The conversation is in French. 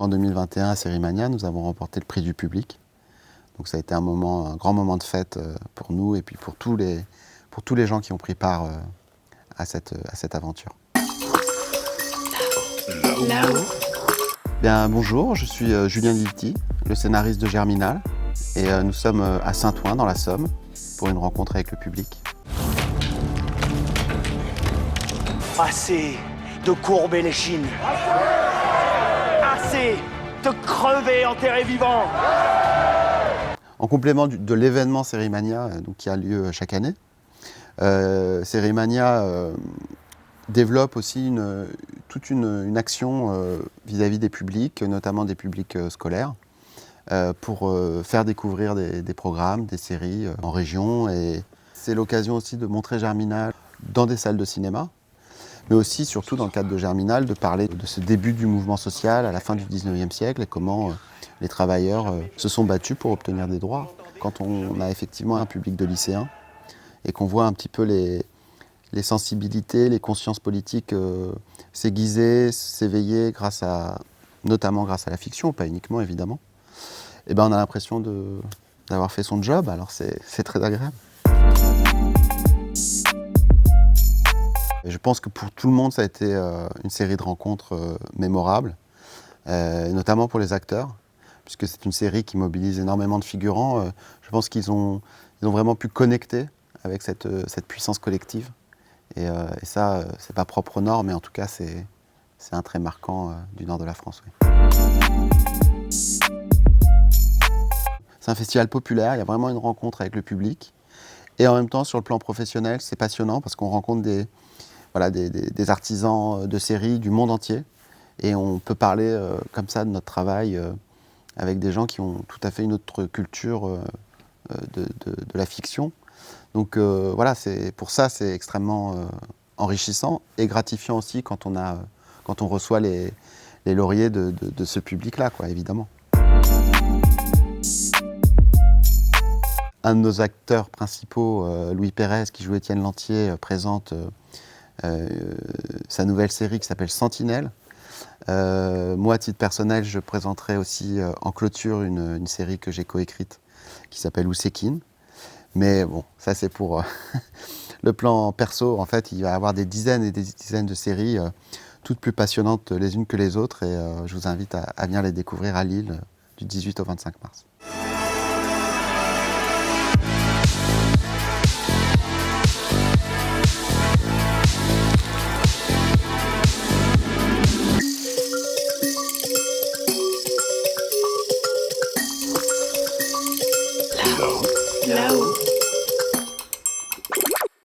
En 2021, à Sérimania, nous avons remporté le prix du public. Donc ça a été un grand moment de fête pour nous et puis pour tous les gens qui ont pris part à cette aventure. Là-haut. Bien, bonjour, je suis Julien Livti, le scénariste de Germinal. Et nous sommes à Saint-Ouen, dans la Somme, pour une rencontre avec le public. Assez de courber les chines. Assez de crever enterré vivant. En complément de l'événement Sérimania qui a lieu chaque année, Sérimania développe aussi toute une action vis-à-vis des publics, notamment des publics scolaires, pour faire découvrir des programmes, des séries en région. Et c'est l'occasion aussi de montrer Germinal dans des salles de cinéma, mais aussi, surtout dans le cadre de Germinal, de parler de ce début du mouvement social à la fin du 19e siècle et comment les travailleurs se sont battus pour obtenir des droits. Quand on a effectivement un public de lycéens et qu'on voit un petit peu les sensibilités, les consciences politiques s'aiguiser, s'éveiller notamment grâce à la fiction, pas uniquement évidemment, et ben on a l'impression d'avoir fait son job, alors c'est très agréable. Et je pense que pour tout le monde, ça a été une série de rencontres mémorables, notamment pour les acteurs, puisque c'est une série qui mobilise énormément de figurants. Je pense qu'ils ont vraiment pu connecter avec cette puissance collective. Et ça, c'est pas propre au Nord, mais en tout cas, c'est un trait marquant du Nord de la France. Oui. C'est un festival populaire, il y a vraiment une rencontre avec le public. Et en même temps, sur le plan professionnel, c'est passionnant parce qu'on rencontre des artisans de séries du monde entier. Et on peut parler comme ça de notre travail avec des gens qui ont tout à fait une autre culture de la fiction. Donc voilà, pour ça, c'est extrêmement enrichissant et gratifiant aussi quand on reçoit les lauriers de ce public-là, évidemment. Un de nos acteurs principaux, Louis Pérez, qui joue Étienne Lantier, présente sa nouvelle série qui s'appelle Sentinelle. Moi, à titre personnel, je présenterai aussi en clôture une série que j'ai coécrite qui s'appelle Oussekine. Mais bon, ça c'est pour le plan perso. En fait, il va y avoir des dizaines et des dizaines de séries, toutes plus passionnantes les unes que les autres. Et je vous invite à venir les découvrir à Lille du 18 au 25 mars. Là-haut.